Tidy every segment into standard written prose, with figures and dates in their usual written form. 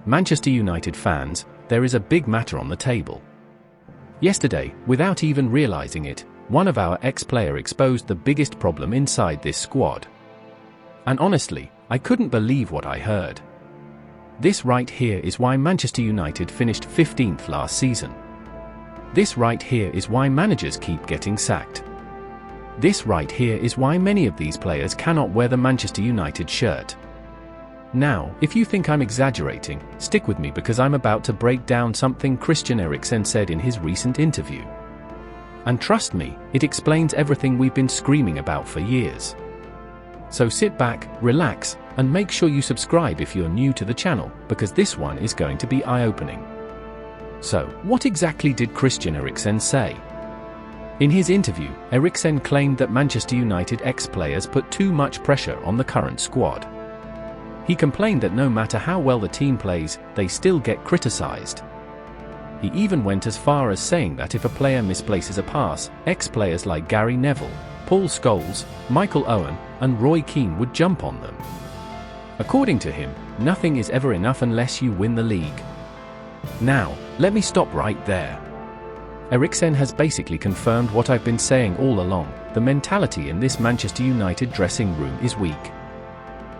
Manchester United fans, there is a big matter on the table. Yesterday, without even realizing it, one of our ex-players exposed the biggest problem inside this squad. And honestly, I couldn't believe what I heard. This right here is why Manchester United finished 15th last season. This right here is why managers keep getting sacked. This right here is why many of these players cannot wear the Manchester United shirt. Now, if you think I'm exaggerating, stick with me because I'm about to break down something Christian Eriksen said in his recent interview. And trust me, it explains everything we've been screaming about for years. So sit back, relax, and make sure you subscribe if you're new to the channel, because this one is going to be eye-opening. So, what exactly did Christian Eriksen say? In his interview, Eriksen claimed that Manchester United ex-players put too much pressure on the current squad. He complained that no matter how well the team plays, they still get criticized. He even went as far as saying that if a player misplaces a pass, ex-players like Gary Neville, Paul Scholes, Michael Owen, and Roy Keane would jump on them. According to him, nothing is ever enough unless you win the league. Now, let me stop right there. Eriksen has basically confirmed what I've been saying all along: the mentality in this Manchester United dressing room is weak.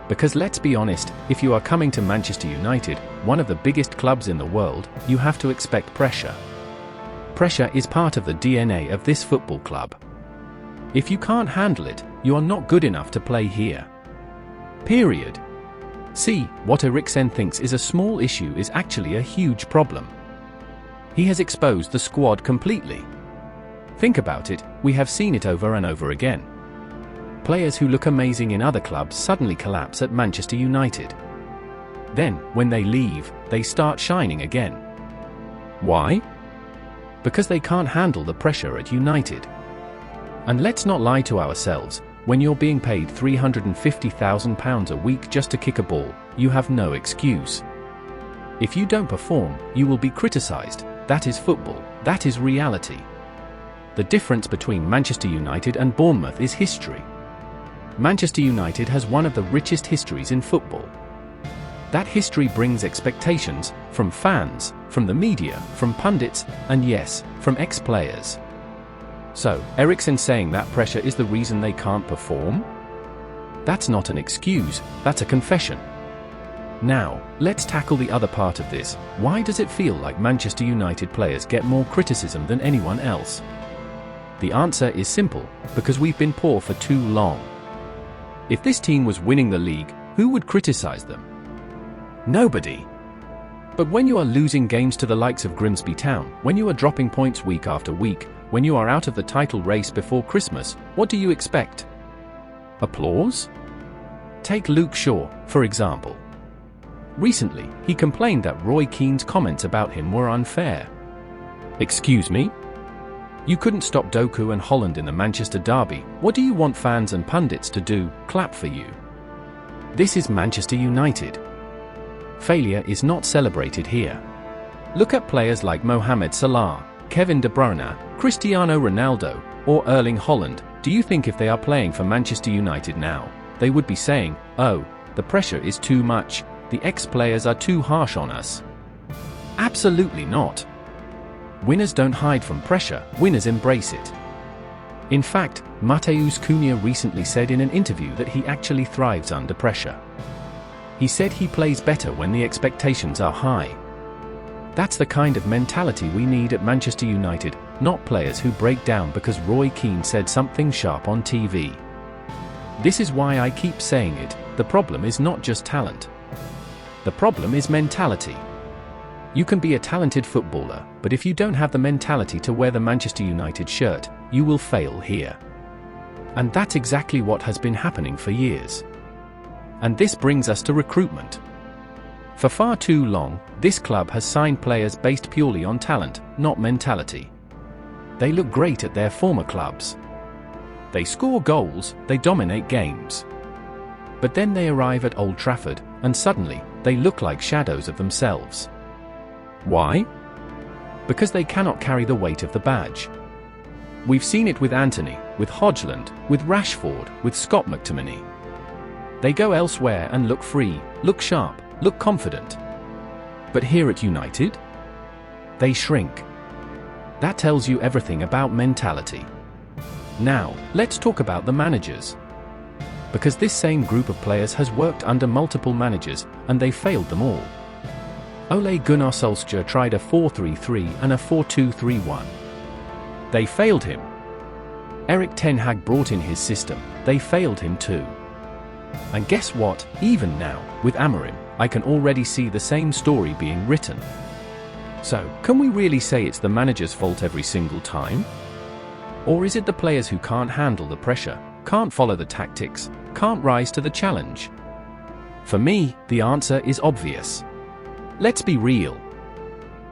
Because let's be honest, if you are coming to Manchester United, one of the biggest clubs in the world, you have to expect pressure. Pressure is part of the DNA of this football club. If you can't handle it, you are not good enough to play here. Period. See, what Eriksen thinks is a small issue is actually a huge problem. He has exposed the squad completely. Think about it, we have seen it over and over again. Players who look amazing in other clubs suddenly collapse at Manchester United. Then, when they leave, they start shining again. Why? Because they can't handle the pressure at United. And let's not lie to ourselves, when you're being paid £350,000 a week just to kick a ball, you have no excuse. If you don't perform, you will be criticised. That is football, that is reality. The difference between Manchester United and Bournemouth is history. Manchester United has one of the richest histories in football. That history brings expectations from fans, from the media, from pundits, and yes, from ex-players. So, Eriksen saying that pressure is the reason they can't perform? That's not an excuse, that's a confession. Now, let's tackle the other part of this. Why does it feel like Manchester United players get more criticism than anyone else? The answer is simple: because we've been poor for too long. If this team was winning the league, who would criticize them? Nobody. But when you are losing games to the likes of Grimsby Town, when you are dropping points week after week, when you are out of the title race before Christmas, what do you expect? Applause? Take Luke Shaw, for example. Recently, he complained that Roy Keane's comments about him were unfair. Excuse me? You couldn't stop Doku and Holland in the Manchester derby. What do you want fans and pundits to do? Clap for you? This is Manchester United. Failure is not celebrated here. Look at players like Mohamed Salah, Kevin De Bruyne, Cristiano Ronaldo, or Erling Haaland. Do you think if they are playing for Manchester United now, they would be saying, "Oh, the pressure is too much, the ex-players are too harsh on us"? Absolutely not. Winners don't hide from pressure, winners embrace it. In fact, Matheus Cunha recently said in an interview that he actually thrives under pressure. He said he plays better when the expectations are high. That's the kind of mentality we need at Manchester United, not players who break down because Roy Keane said something sharp on TV. This is why I keep saying it: the problem is not just talent. The problem is mentality. You can be a talented footballer, but if you don't have the mentality to wear the Manchester United shirt, you will fail here. And that's exactly what has been happening for years. And this brings us to recruitment. For far too long, this club has signed players based purely on talent, not mentality. They look great at their former clubs. They score goals, they dominate games. But then they arrive at Old Trafford, and suddenly, they look like shadows of themselves. Why? Because they cannot carry the weight of the badge. We've seen it with Anthony, with Hodgland, with Rashford, with Scott McTominay. They go elsewhere and look free, look sharp, look confident. But here at United, they shrink. That tells you everything about mentality. Now, let's talk about the managers. Because this same group of players has worked under multiple managers, and they failed them all. Ole Gunnar Solskjaer tried a 4-3-3 and a 4-2-3-1. They failed him. Erik ten Hag brought in his system, they failed him too. And guess what, even now, with Amorim, I can already see the same story being written. So, can we really say it's the manager's fault every single time? Or is it the players who can't handle the pressure, can't follow the tactics, can't rise to the challenge? For me, the answer is obvious. Let's be real.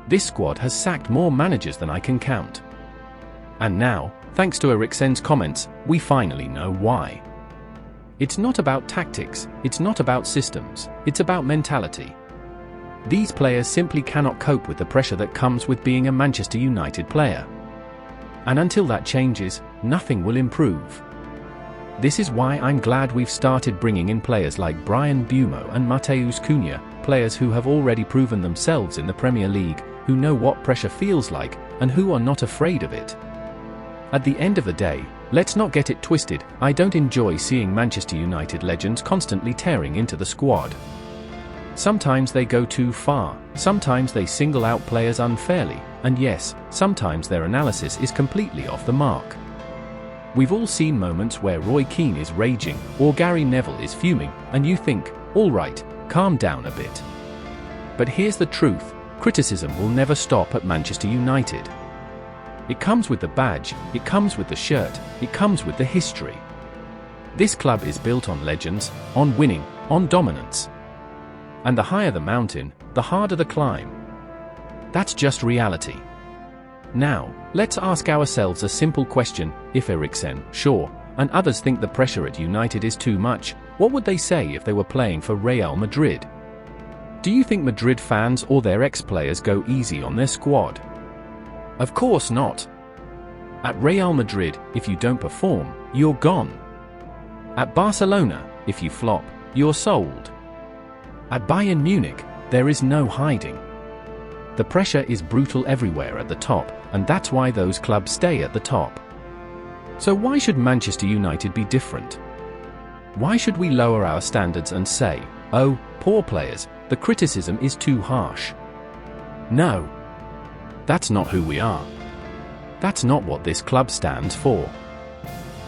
This squad has sacked more managers than I can count. And now, thanks to Eriksen's comments, we finally know why. It's not about tactics, it's not about systems, it's about mentality. These players simply cannot cope with the pressure that comes with being a Manchester United player. And until that changes, nothing will improve. This is why I'm glad we've started bringing in players like Brian Bumo and Mateus Cunha, players who have already proven themselves in the Premier League, who know what pressure feels like, and who are not afraid of it. At the end of the day, let's not get it twisted, I don't enjoy seeing Manchester United legends constantly tearing into the squad. Sometimes they go too far, sometimes they single out players unfairly, and yes, sometimes their analysis is completely off the mark. We've all seen moments where Roy Keane is raging, or Gary Neville is fuming, and you think, alright, calm down a bit. But here's the truth, criticism will never stop at Manchester United. It comes with the badge, it comes with the shirt, it comes with the history. This club is built on legends, on winning, on dominance. And the higher the mountain, the harder the climb. That's just reality. Now, let's ask ourselves a simple question, if Eriksen, Shaw, and others think the pressure at United is too much, what would they say if they were playing for Real Madrid? Do you think Madrid fans or their ex-players go easy on their squad? Of course not. At Real Madrid, if you don't perform, you're gone. At Barcelona, if you flop, you're sold. At Bayern Munich, there is no hiding. The pressure is brutal everywhere at the top, and that's why those clubs stay at the top. So why should Manchester United be different? Why should we lower our standards and say, oh, poor players, the criticism is too harsh? No. That's not who we are. That's not what this club stands for.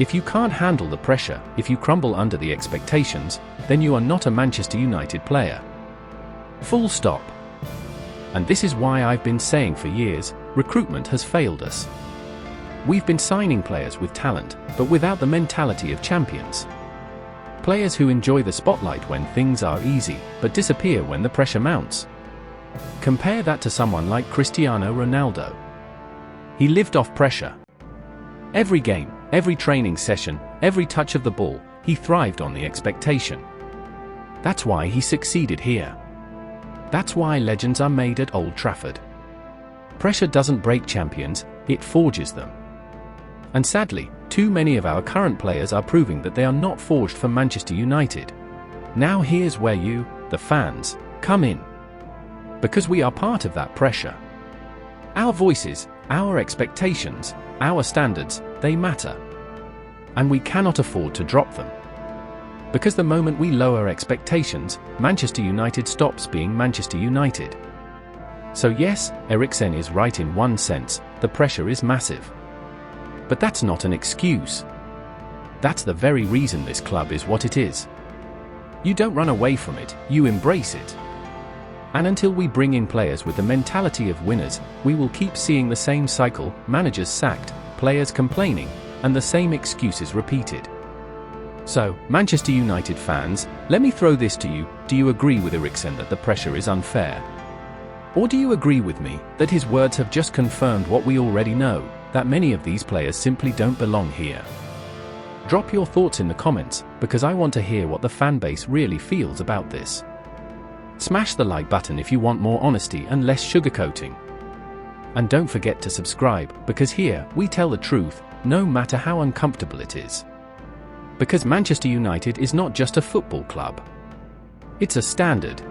If you can't handle the pressure, if you crumble under the expectations, then you are not a Manchester United player. Full stop. And this is why I've been saying for years, recruitment has failed us. We've been signing players with talent, but without the mentality of champions. Players who enjoy the spotlight when things are easy, but disappear when the pressure mounts. Compare that to someone like Cristiano Ronaldo. He lived off pressure. Every game, every training session, every touch of the ball, he thrived on the expectation. That's why he succeeded here. That's why legends are made at Old Trafford. Pressure doesn't break champions, it forges them. And sadly, too many of our current players are proving that they are not forged for Manchester United. Now here's where you, the fans, come in. Because we are part of that pressure. Our voices, our expectations, our standards, they matter. And we cannot afford to drop them. Because the moment we lower expectations, Manchester United stops being Manchester United. So yes, Eriksen is right in one sense, the pressure is massive. But that's not an excuse. That's the very reason this club is what it is. You don't run away from it, you embrace it. And until we bring in players with the mentality of winners, we will keep seeing the same cycle, managers sacked, players complaining, and the same excuses repeated. So, Manchester United fans, let me throw this to you, do you agree with Eriksen that the pressure is unfair? Or do you agree with me, that his words have just confirmed what we already know, that many of these players simply don't belong here? Drop your thoughts in the comments, because I want to hear what the fanbase really feels about this. Smash the like button if you want more honesty and less sugarcoating. And don't forget to subscribe, because here, we tell the truth, no matter how uncomfortable it is. Because Manchester United is not just a football club. It's a standard.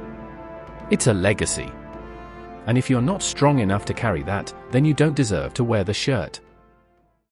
It's a legacy. And if you're not strong enough to carry that, then you don't deserve to wear the shirt.